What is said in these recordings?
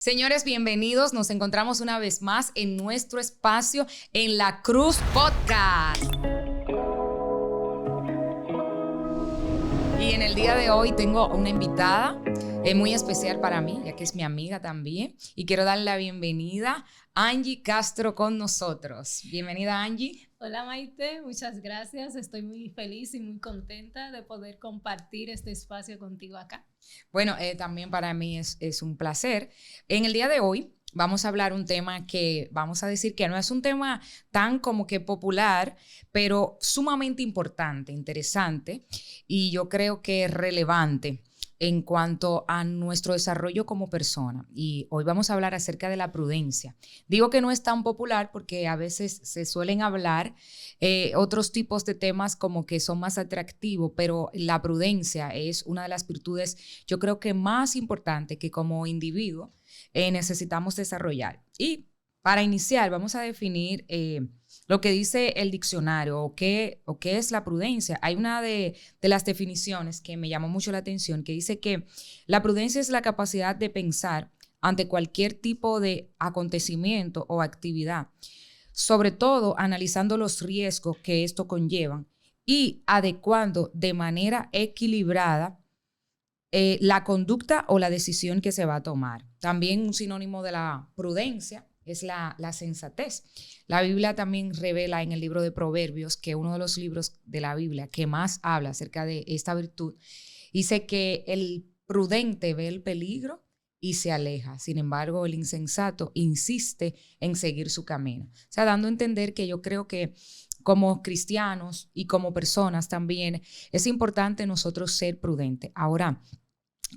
Señores, bienvenidos. Nos encontramos una vez más en nuestro espacio en La Cruz Podcast. Y en el día de hoy tengo una invitada muy especial para mí, ya que es mi amiga también. Y quiero darle la bienvenida a Angie Castro con nosotros. Bienvenida, Angie. Hola Maite, muchas gracias. Estoy muy feliz y muy contenta de poder compartir este espacio contigo acá. Bueno, también para mí es un placer. En el día de hoy vamos a hablar un tema que vamos a decir que no es un tema tan como que popular, pero sumamente importante, interesante y yo creo que relevante en cuanto a nuestro desarrollo como persona. Y hoy vamos a hablar acerca de la prudencia. Digo que no es tan popular porque a veces se suelen hablar otros tipos de temas como que son más atractivos, pero la prudencia es una de las virtudes, yo creo que más importante que como individuo necesitamos desarrollar. Y para iniciar, vamos a definir lo que dice el diccionario o qué es la prudencia. Hay una de las definiciones que me llamó mucho la atención que dice que la prudencia es la capacidad de pensar ante cualquier tipo de acontecimiento o actividad, sobre todo analizando los riesgos que esto conllevan y adecuando de manera equilibrada la conducta o la decisión que se va a tomar. También un sinónimo de la prudencia es la sensatez. La Biblia también revela en el libro de Proverbios, que uno de los libros de la Biblia que más habla acerca de esta virtud, dice que el prudente ve el peligro y se aleja. Sin embargo, el insensato insiste en seguir su camino. O sea, dando a entender que yo creo que como cristianos y como personas también es importante nosotros ser prudentes. Ahora,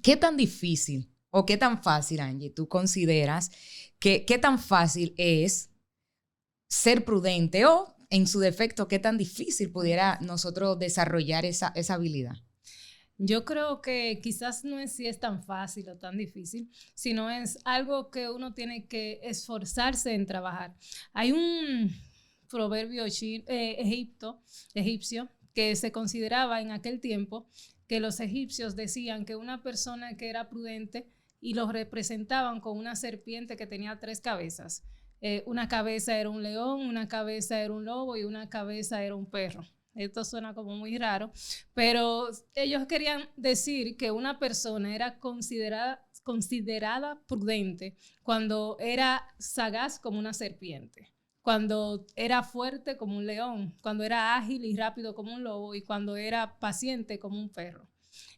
¿qué tan difícil o qué tan fácil, Angie, tú consideras que qué tan fácil es ser prudente o, en su defecto, qué tan difícil pudiera nosotros desarrollar esa habilidad? Yo creo que quizás no es si es tan fácil o tan difícil, sino es algo que uno tiene que esforzarse en trabajar. Hay un proverbio egipcio que se consideraba en aquel tiempo que los egipcios decían que una persona que era prudente y los representaban con una serpiente que tenía 3 cabezas. Una cabeza era un león, una cabeza era un lobo y una cabeza era un perro. Esto suena como muy raro, pero ellos querían decir que una persona era considerada prudente cuando era sagaz como una serpiente, cuando era fuerte como un león, cuando era ágil y rápido como un lobo y cuando era paciente como un perro.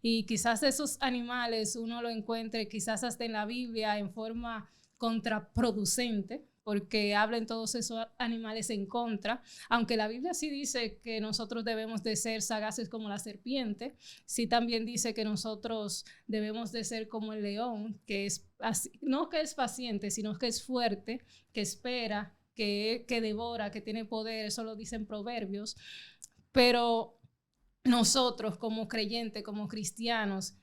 Y quizás esos animales uno lo encuentre quizás hasta en la Biblia en forma contraproducente, porque hablen todos esos animales en contra, aunque la Biblia sí dice que nosotros debemos de ser sagaces como la serpiente, sí también dice que nosotros debemos de ser como el león, que es no que es paciente, sino que es fuerte, que espera, que devora, que tiene poder, eso lo dicen Proverbios, pero nosotros como creyentes, como cristianos,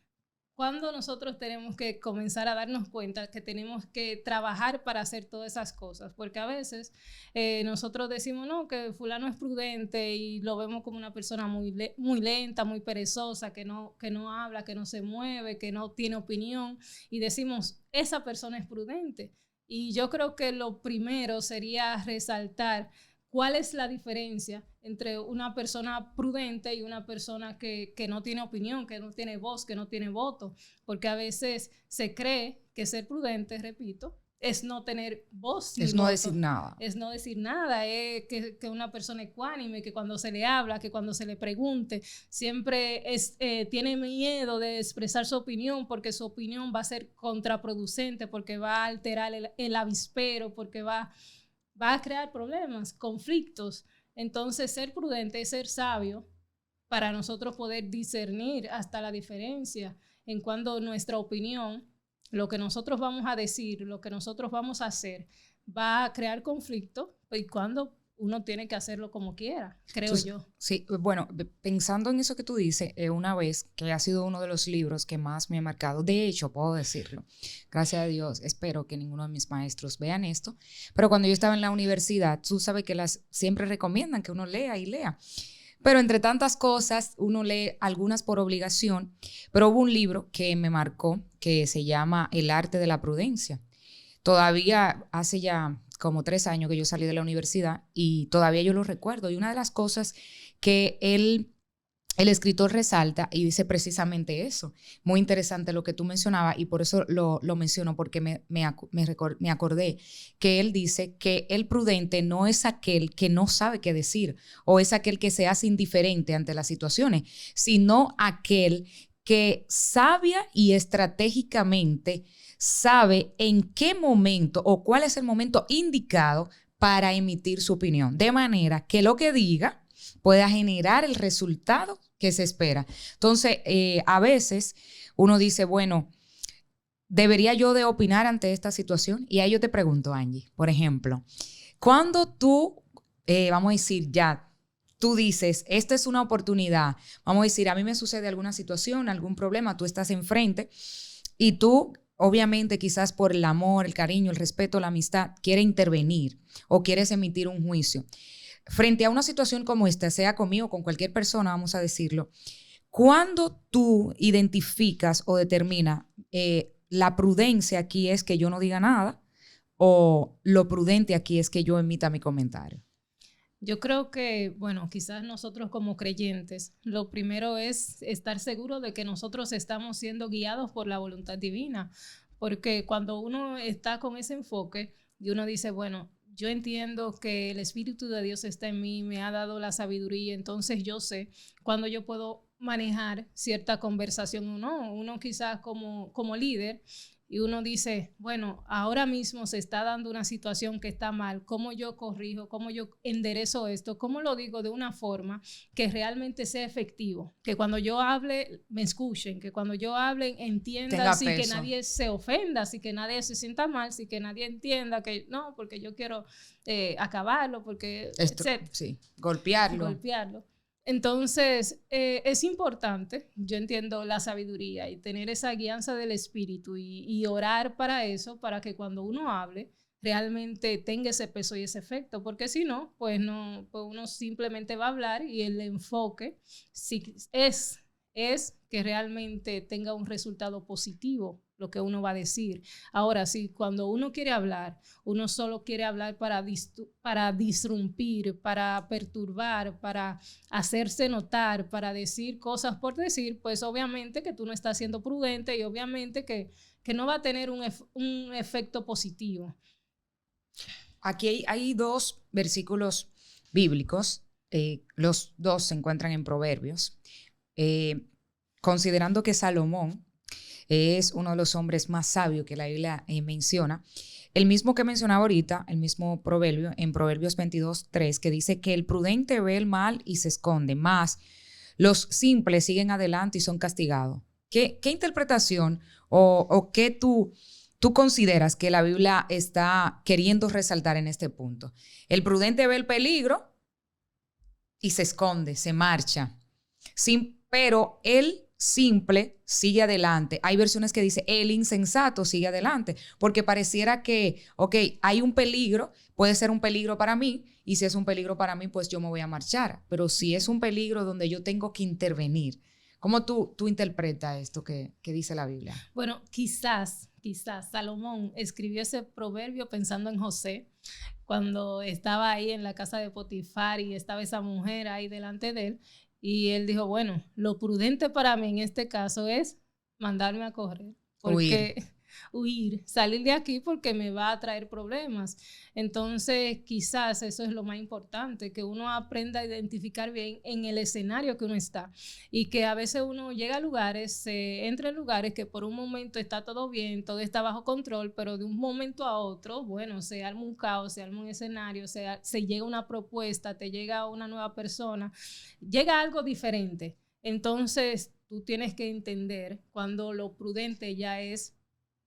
¿cuándo nosotros tenemos que comenzar a darnos cuenta que tenemos que trabajar para hacer todas esas cosas? Porque a veces nosotros decimos, no, que fulano es prudente y lo vemos como una persona muy lenta, muy perezosa, que no habla, que no se mueve, que no tiene opinión y decimos, esa persona es prudente. Y yo creo que lo primero sería resaltar cuál es la diferencia entre una persona prudente y una persona que no tiene opinión, que no tiene voz, que no tiene voto, porque a veces se cree que ser prudente, repito, es no tener voz ni Es no voto. decir nada. Es no decir nada, es que una persona ecuánime, que cuando se le habla, que cuando se le pregunte, siempre tiene miedo de expresar su opinión porque su opinión va a ser contraproducente, porque va a alterar el avispero, porque va a crear problemas, conflictos. Entonces, ser prudente es ser sabio para nosotros poder discernir hasta la diferencia en cuando nuestra opinión, lo que nosotros vamos a decir, lo que nosotros vamos a hacer, va a crear conflicto y cuando uno tiene que hacerlo como quiera, creo yo. Sí, bueno, pensando en eso que tú dices, una vez que ha sido uno de los libros que más me ha marcado, de hecho, puedo decirlo, gracias a Dios, espero que ninguno de mis maestros vean esto, pero cuando yo estaba en la universidad, tú sabes que siempre recomiendan que uno lea y lea. Pero entre tantas cosas, uno lee algunas por obligación, pero hubo un libro que me marcó que se llama El arte de la prudencia. Todavía hace ya como 3 años que yo salí de la universidad y todavía yo lo recuerdo. Y una de las cosas que el escritor resalta y dice precisamente eso. Muy interesante lo que tú mencionabas y por eso lo menciono, porque me acordé que él dice que el prudente no es aquel que no sabe qué decir o es aquel que se hace indiferente ante las situaciones, sino aquel que sabia y estratégicamente sabe en qué momento o cuál es el momento indicado para emitir su opinión, de manera que lo que diga pueda generar el resultado que se espera. Entonces, a veces uno dice, bueno, ¿debería yo de opinar ante esta situación? Y ahí yo te pregunto, Angie, por ejemplo, cuando tú, vamos a decir, ya, tú dices, esta es una oportunidad, vamos a decir, a mí me sucede alguna situación, algún problema, tú estás enfrente y tú, obviamente, quizás por el amor, el cariño, el respeto, la amistad, quieres intervenir o quieres emitir un juicio. Frente a una situación como esta, sea conmigo o con cualquier persona, vamos a decirlo, cuando tú identificas o determinas la prudencia aquí es que yo no diga nada o lo prudente aquí es que yo emita mi comentario. Yo creo que, bueno, quizás nosotros como creyentes, lo primero es estar seguro de que nosotros estamos siendo guiados por la voluntad divina, porque cuando uno está con ese enfoque y uno dice, bueno, yo entiendo que el Espíritu de Dios está en mí, me ha dado la sabiduría, entonces yo sé cuándo yo puedo manejar cierta conversación o no. Uno quizás como líder y uno dice, bueno, ahora mismo se está dando una situación que está mal, ¿cómo yo corrijo? ¿Cómo yo enderezo esto? ¿Cómo lo digo de una forma que realmente sea efectivo? Que cuando yo hable me escuchen, que cuando yo hable entiendan, así que nadie se ofenda, así que nadie se sienta mal, así que nadie entienda que no, porque yo quiero acabarlo, porque sí, golpearlo. Entonces, es importante, yo entiendo la sabiduría y tener esa guianza del espíritu y orar para eso, para que cuando uno hable, realmente tenga ese peso y ese efecto, porque si no, pues uno simplemente va a hablar y el enfoque sí es que realmente tenga un resultado positivo lo que uno va a decir. Ahora, sí, cuando uno quiere hablar, uno solo quiere hablar para disrumpir, para perturbar, para hacerse notar, para decir cosas por decir, pues obviamente que tú no estás siendo prudente y obviamente que no va a tener un efecto positivo. Aquí hay 2 versículos bíblicos, los 2 se encuentran en Proverbios, considerando que Salomón es uno de los hombres más sabios que la Biblia menciona. El mismo que mencionaba ahorita, el mismo proverbio, en Proverbios 22:3, que dice que el prudente ve el mal y se esconde, más los simples siguen adelante y son castigados. ¿Qué interpretación o qué tú consideras que la Biblia está queriendo resaltar en este punto? El prudente ve el peligro y se esconde, se marcha. Pero el simple sigue adelante. Hay versiones que dice el insensato sigue adelante, porque pareciera que, ok, hay un peligro, puede ser un peligro para mí, y si es un peligro para mí, pues yo me voy a marchar. Pero si es un peligro donde yo tengo que intervenir, ¿cómo tú interpretas esto que dice la Biblia? Bueno, quizás Salomón escribió ese proverbio pensando en José, cuando estaba ahí en la casa de Potifar y estaba esa mujer ahí delante de él. Y él dijo, bueno, lo prudente para mí en este caso es mandarme a correr, porque huir, salir de aquí porque me va a traer problemas. Entonces, quizás eso es lo más importante, que uno aprenda a identificar bien en el escenario que uno está y que a veces uno llega a lugares, entra en lugares que por un momento está todo bien, todo está bajo control, pero de un momento a otro, bueno, se arma un caos, se arma un escenario, se llega una propuesta, te llega una nueva persona, llega algo diferente. Entonces, tú tienes que entender cuando lo prudente ya es,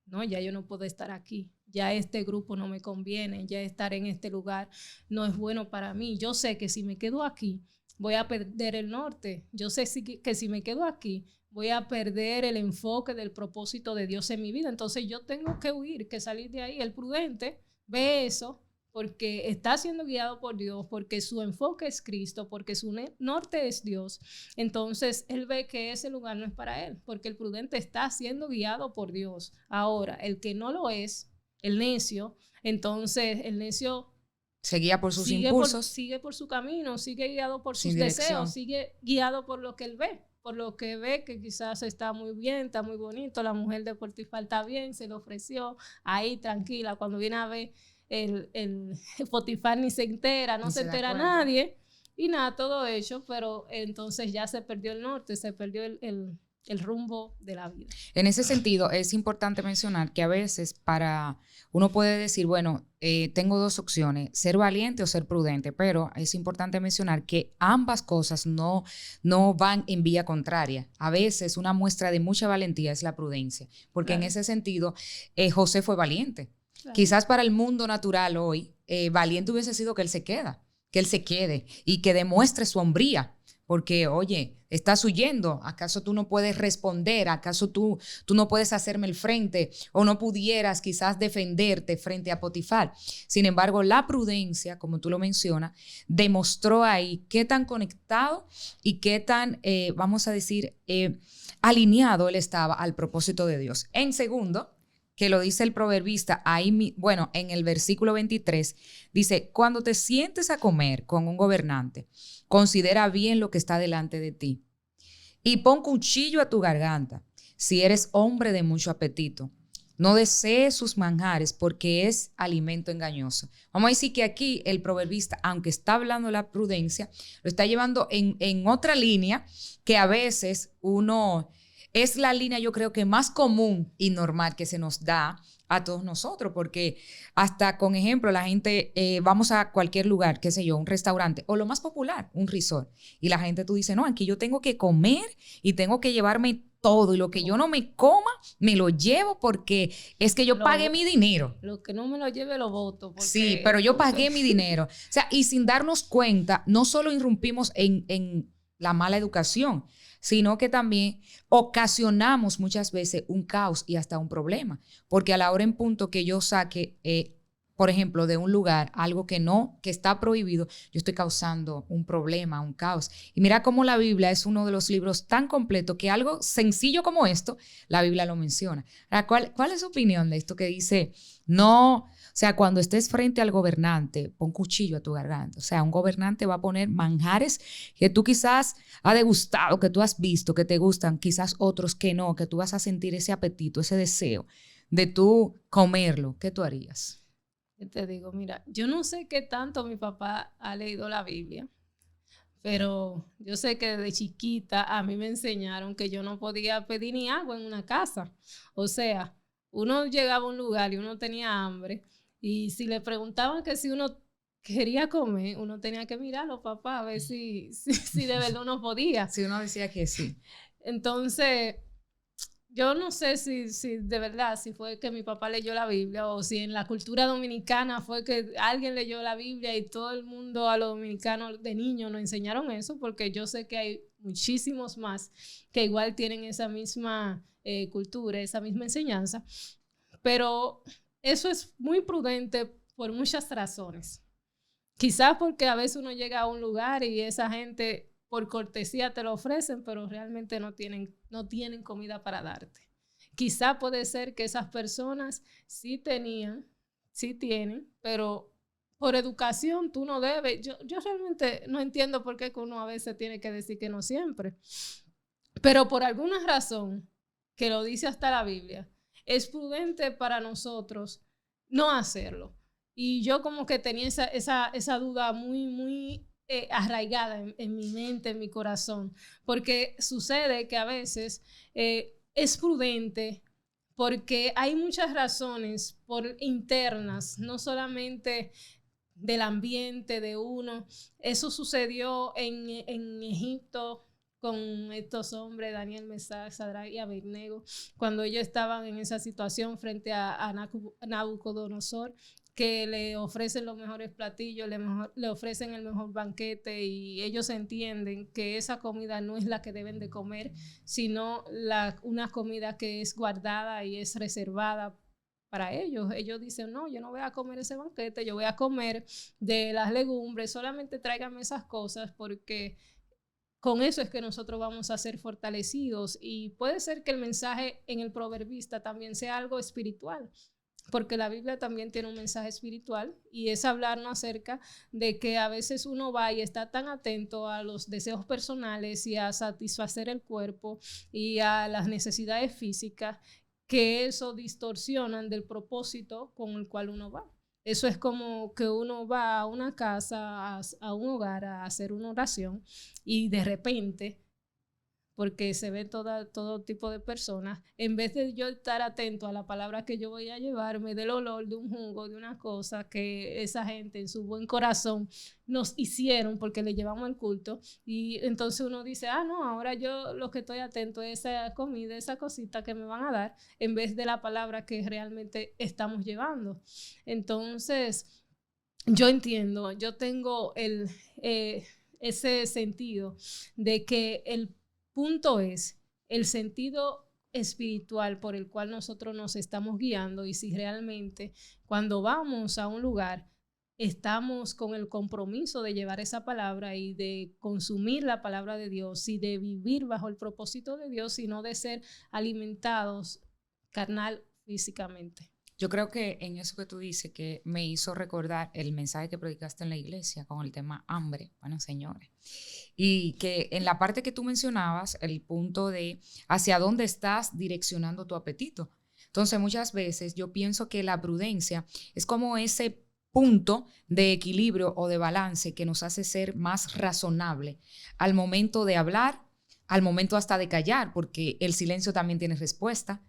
no, ya yo no puedo estar aquí, ya este grupo no me conviene, ya estar en este lugar no es bueno para mí. Yo sé que si me quedo aquí voy a perder el norte, yo sé que si me quedo aquí voy a perder el enfoque del propósito de Dios en mi vida, entonces yo tengo que huir, que salir de ahí. El prudente ve eso porque está siendo guiado por Dios, porque su enfoque es Cristo, porque su norte es Dios. Entonces, él ve que ese lugar no es para él, porque el prudente está siendo guiado por Dios. Ahora, el que no lo es, el necio. Entonces el necio seguía por sus impulsos. Sigue por su camino, sigue guiado por sus sin dirección. deseos, sigue guiado por lo que él ve, por lo que ve que quizás está muy bien, está muy bonito, la mujer de Potifar está bien, se le ofreció ahí tranquila. Cuando viene a ver el Potifar ni se entera, no se entera nadie y nada, todo hecho, pero entonces ya se perdió el norte, se perdió el rumbo de la vida. En ese sentido, es importante mencionar que a veces uno puede decir, bueno, tengo dos opciones, ser valiente o ser prudente, pero es importante mencionar que ambas cosas no van en vía contraria. A veces una muestra de mucha valentía es la prudencia, porque en ese sentido José fue valiente. Quizás para el mundo natural hoy, valiente hubiese sido que él se quede y que demuestre su hombría. Porque, oye, estás huyendo, ¿acaso tú no puedes responder? ¿Acaso tú no puedes hacerme el frente? ¿O no pudieras quizás defenderte frente a Potifar? Sin embargo, la prudencia, como tú lo mencionas, demostró ahí qué tan conectado y qué tan, vamos a decir, alineado él estaba al propósito de Dios. En segundo, que lo dice el proverbista, ahí, bueno, en el versículo 23, dice, cuando te sientes a comer con un gobernante, considera bien lo que está delante de ti y pon cuchillo a tu garganta si eres hombre de mucho apetito. No desees sus manjares porque es alimento engañoso. Vamos a decir que aquí el proverbista, aunque está hablando de la prudencia, lo está llevando en otra línea que a veces uno... Es la línea, yo creo que más común y normal que se nos da a todos nosotros, porque hasta con ejemplo, la gente, vamos a cualquier lugar, qué sé yo, un restaurante, o lo más popular, un resort, y la gente tú dices, no, aquí yo tengo que comer y tengo que llevarme todo, y lo que yo no me coma, me lo llevo porque es que yo pagué mi dinero. Lo que no me lo lleve lo voto. Porque... Sí, pero yo pagué mi dinero. O sea, y sin darnos cuenta, no solo irrumpimos en la mala educación, sino que también ocasionamos muchas veces un caos y hasta un problema. Porque a la hora en punto que yo saque, por ejemplo, de un lugar algo que está prohibido, yo estoy causando un problema, un caos. Y mira cómo la Biblia es uno de los libros tan completos que algo sencillo como esto, la Biblia lo menciona. ¿Cuál es su opinión de esto que dice, no... O sea, cuando estés frente al gobernante, pon cuchillo a tu garganta. O sea, un gobernante va a poner manjares que tú quizás has degustado, que tú has visto, que te gustan, quizás otros que no, que tú vas a sentir ese apetito, ese deseo de tú comerlo. ¿Qué tú harías? Te digo, mira, yo no sé qué tanto mi papá ha leído la Biblia, pero yo sé que desde chiquita a mí me enseñaron que yo no podía pedir ni agua en una casa. O sea, uno llegaba a un lugar y uno tenía hambre. Y si le preguntaban que si uno quería comer, uno tenía que mirarlo, papá, a ver si de verdad uno podía. Si uno decía que sí. Entonces, yo no sé si de verdad, si fue que mi papá leyó la Biblia o si en la cultura dominicana fue que alguien leyó la Biblia y todo el mundo a los dominicanos de niños nos enseñaron eso, porque yo sé que hay muchísimos más que igual tienen esa misma cultura, esa misma enseñanza, pero... Eso es muy prudente por muchas razones. Quizás porque a veces uno llega a un lugar y esa gente por cortesía te lo ofrecen, pero realmente no tienen comida para darte. Quizás puede ser que esas personas sí tienen, pero por educación tú no debes. Yo realmente no entiendo por qué uno a veces tiene que decir que no siempre. Pero por alguna razón, que lo dice hasta la Biblia, es prudente para nosotros no hacerlo. Y yo como que tenía esa duda muy arraigada en mi mente, en mi corazón, porque sucede que a veces es prudente porque hay muchas razones internas, no solamente del ambiente de uno. Eso sucedió en Egipto con estos hombres, Daniel, Mesach, Sadrach y Abednego, cuando ellos estaban en esa situación frente a Nabucodonosor, que le ofrecen los mejores platillos, le ofrecen el mejor banquete, y ellos entienden que esa comida no es la que deben de comer, sino una comida que es guardada y es reservada para ellos. Ellos dicen, no, yo no voy a comer ese banquete, yo voy a comer de las legumbres, solamente tráiganme esas cosas porque con eso es que nosotros vamos a ser fortalecidos. Y puede ser que el mensaje en el proverbista también sea algo espiritual. porque la Biblia también tiene un mensaje espiritual y es hablarnos acerca de que a veces uno va y está tan atento a los deseos personales y a satisfacer el cuerpo y a las necesidades físicas que eso distorsionan del propósito con el cual uno va. Eso es como que uno va a una casa, a un hogar a hacer una oración y de repente, porque se ve todo tipo de personas, en vez de yo estar atento a la palabra que yo voy a llevarme, del olor de un jugo, de una cosa que esa gente en su buen corazón nos hicieron porque le llevamos el culto, y entonces uno dice, no, ahora yo lo que estoy atento es esa comida, esa cosita que me van a dar, en vez de la palabra que realmente estamos llevando. Entonces, yo entiendo, yo tengo ese sentido de que el punto es el sentido espiritual por el cual nosotros nos estamos guiando y si realmente cuando vamos a un lugar estamos con el compromiso de llevar esa palabra y de consumir la palabra de Dios y de vivir bajo el propósito de Dios y no de ser alimentados carnal físicamente. Yo creo que en eso que tú dices que me hizo recordar el mensaje que predicaste en la iglesia con el tema hambre. Bueno, señores. Y que en la parte que tú mencionabas, el punto de hacia dónde estás direccionando tu apetito. Entonces, muchas veces yo pienso que la prudencia es como ese punto de equilibrio o de balance que nos hace ser más razonable al momento de hablar, al momento hasta de callar, porque el silencio también tiene respuesta.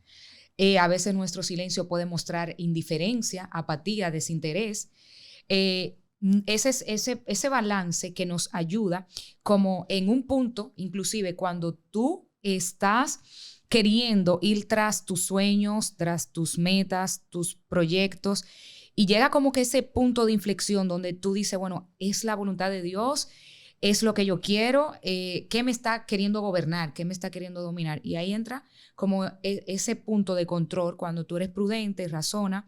A veces nuestro silencio puede mostrar indiferencia, apatía, desinterés. Ese balance que nos ayuda como en un punto, inclusive cuando tú estás queriendo ir tras tus sueños, tras tus metas, tus proyectos, y llega como que ese punto de inflexión donde tú dices, bueno, es la voluntad de Dios, es lo que yo quiero, ¿qué me está queriendo gobernar? ¿Qué me está queriendo dominar? Y ahí entra como ese punto de control cuando tú eres prudente, razona,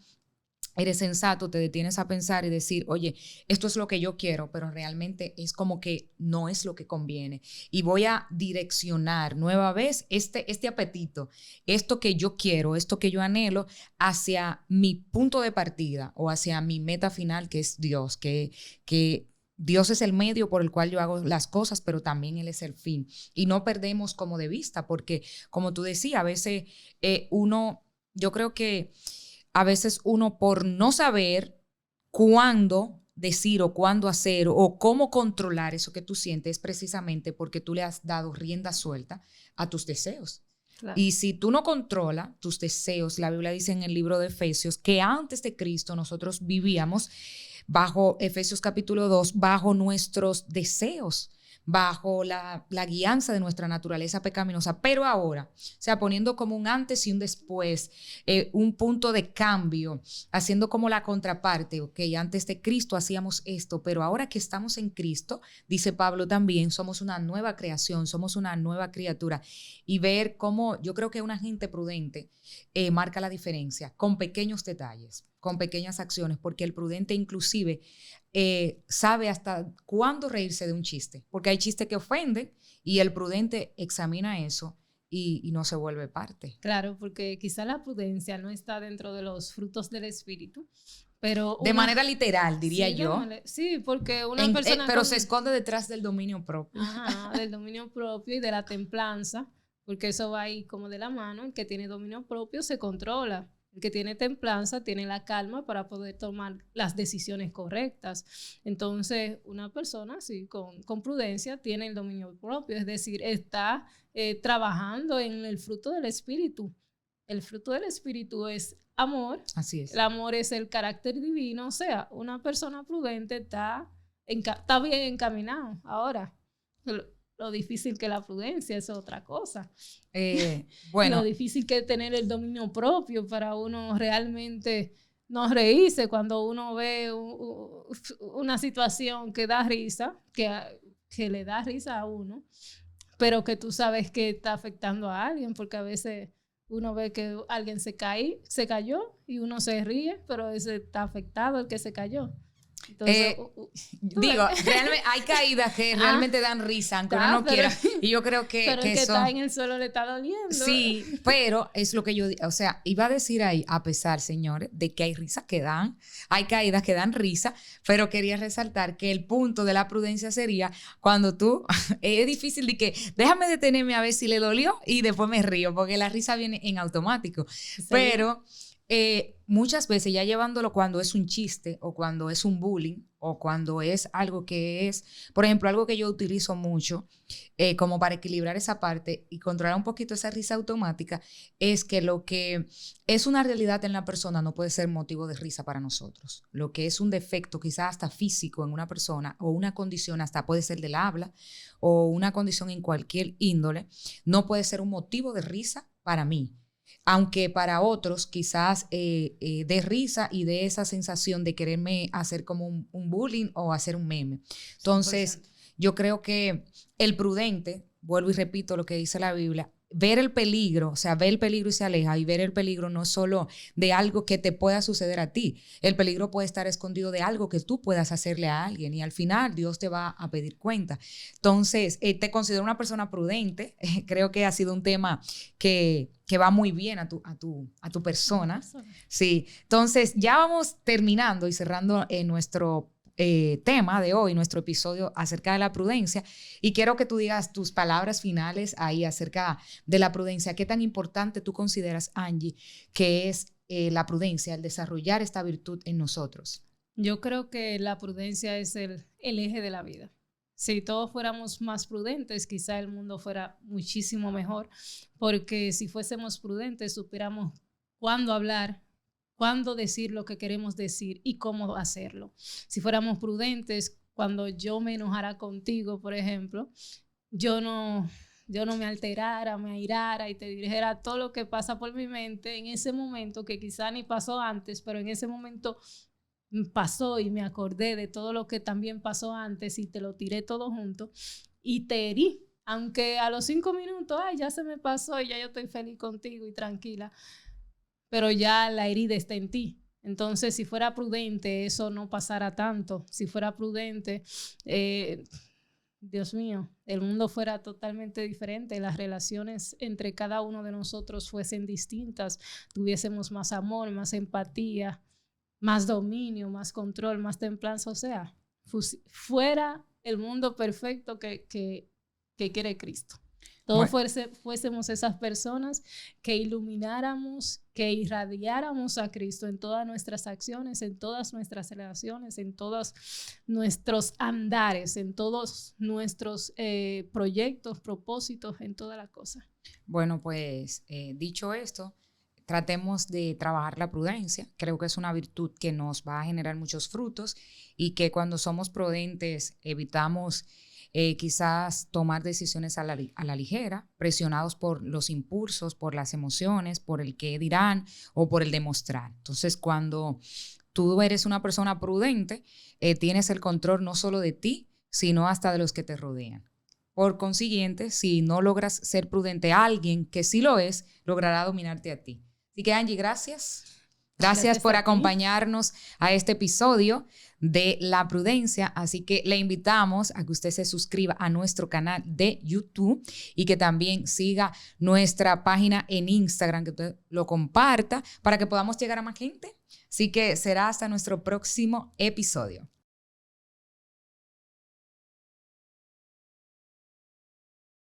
eres sensato, te detienes a pensar y decir, oye, esto es lo que yo quiero, pero realmente es como que no es lo que conviene. Y voy a direccionar nueva vez este apetito, esto que yo quiero, esto que yo anhelo, hacia mi punto de partida o hacia mi meta final, que es Dios, que Dios es el medio por el cual yo hago las cosas, pero también Él es el fin. Y no perdemos como de vista, porque como tú decías, a veces yo creo que a veces uno por no saber cuándo decir o cuándo hacer o cómo controlar eso que tú sientes es precisamente porque tú le has dado rienda suelta a tus deseos. Claro. Y si tú no controlas tus deseos, la Biblia dice en el libro de Efesios que antes de Cristo nosotros vivíamos bajo Efesios capítulo 2, bajo nuestros deseos, bajo la guianza de nuestra naturaleza pecaminosa, pero ahora, o sea, poniendo como un antes y un después, un punto de cambio, haciendo como la contraparte, ok, antes de Cristo hacíamos esto, pero ahora que estamos en Cristo, dice Pablo también, somos una nueva creación, somos una nueva criatura, y ver cómo yo creo que una gente prudente marca la diferencia con pequeños detalles, con pequeñas acciones, porque el prudente inclusive sabe hasta cuándo reírse de un chiste, porque hay chistes que ofenden y el prudente examina eso y no se vuelve parte. Claro, porque quizá la prudencia no está dentro de los frutos del espíritu, pero de manera literal, diría yo. Sí, porque una persona... pero se esconde detrás del dominio propio. Ajá, del dominio propio y de la templanza, porque eso va ahí como de la mano. El que tiene dominio propio se controla. El que tiene templanza tiene la calma para poder tomar las decisiones correctas. Entonces, una persona sí, con prudencia tiene el dominio propio, es decir, está trabajando en el fruto del espíritu. El fruto del espíritu es amor. Así es. El amor es el carácter divino. O sea, una persona prudente está bien encaminado. Ahora, lo difícil que la prudencia es otra cosa. Bueno. Lo difícil que es tener el dominio propio para uno realmente no reírse cuando uno ve una situación que da risa, que le da risa a uno, pero que tú sabes que está afectando a alguien, porque a veces uno ve que alguien se cayó y uno se ríe, pero ese está afectado el que se cayó. Entonces, digo, realmente hay caídas que realmente dan risa, aunque uno no quiera. Y yo creo que pero el que está en el suelo le está doliendo. Sí, pero es lo que yo, o sea, iba a decir ahí, a pesar, señores, de que hay risas que dan, hay caídas que dan risa, pero quería resaltar que el punto de la prudencia sería cuando tú, es difícil de que, déjame detenerme a ver si le dolió y después me río, porque la risa viene en automático. Sí. Pero muchas veces ya llevándolo cuando es un chiste o cuando es un bullying o cuando es algo que es, por ejemplo, algo que yo utilizo mucho como para equilibrar esa parte y controlar un poquito esa risa automática, es que lo que es una realidad en la persona no puede ser motivo de risa para nosotros. Lo que es un defecto quizás hasta físico en una persona o una condición hasta puede ser del habla o una condición en cualquier índole, no puede ser un motivo de risa para mí. Aunque para otros quizás dé risa y dé esa sensación de quererme hacer como un bullying o hacer un meme. Entonces, 100%. Yo creo que el prudente, vuelvo y repito lo que dice la Biblia, ver el peligro, o sea, ver el peligro y se aleja, y ver el peligro no solo de algo que te pueda suceder a ti, el peligro puede estar escondido de algo que tú puedas hacerle a alguien y al final Dios te va a pedir cuenta. Entonces, te considero una persona prudente, creo que ha sido un tema que va muy bien a tu persona. Sí, entonces ya vamos terminando y cerrando nuestro tema de hoy, nuestro episodio acerca de la prudencia, y quiero que tú digas tus palabras finales ahí acerca de la prudencia. ¿Qué tan importante tú consideras, Angie, que es la prudencia, el desarrollar esta virtud en nosotros? Yo creo que la prudencia es el eje de la vida. Si todos fuéramos más prudentes, quizá el mundo fuera muchísimo mejor, porque si fuésemos prudentes, supiéramos cuándo hablar, cuándo decir lo que queremos decir y cómo hacerlo. Si fuéramos prudentes, cuando yo me enojara contigo, por ejemplo, yo no me alterara, me airara y te dijera todo lo que pasa por mi mente en ese momento, que quizá ni pasó antes, pero en ese momento pasó y me acordé de todo lo que también pasó antes y te lo tiré todo junto y te herí. Aunque a los 5 minutos, ya se me pasó y ya yo estoy feliz contigo y tranquila, pero ya la herida está en ti. Entonces, si fuera prudente, eso no pasara tanto. Si fuera prudente, Dios mío, el mundo fuera totalmente diferente. Las relaciones entre cada uno de nosotros fuesen distintas. Tuviésemos más amor, más empatía, más dominio, más control, más templanza. O sea, fuera el mundo perfecto que quiere Cristo. Todos fuésemos esas personas que ilumináramos, que irradiáramos a Cristo en todas nuestras acciones, en todas nuestras relaciones, en todos nuestros andares, en todos nuestros proyectos, propósitos, en toda la cosa. Bueno, pues dicho esto, tratemos de trabajar la prudencia. Creo que es una virtud que nos va a generar muchos frutos y que cuando somos prudentes evitamos quizás tomar decisiones a la ligera, presionados por los impulsos, por las emociones, por el qué dirán o por el demostrar. Entonces, cuando tú eres una persona prudente, tienes el control no solo de ti, sino hasta de los que te rodean. Por consiguiente, si no logras ser prudente, alguien que sí lo es, logrará dominarte a ti. Así que, Angie, gracias. Gracias por acompañarnos a este episodio de La Prudencia. Así que le invitamos a que usted se suscriba a nuestro canal de YouTube y que también siga nuestra página en Instagram, que usted lo comparta para que podamos llegar a más gente. Así que será hasta nuestro próximo episodio.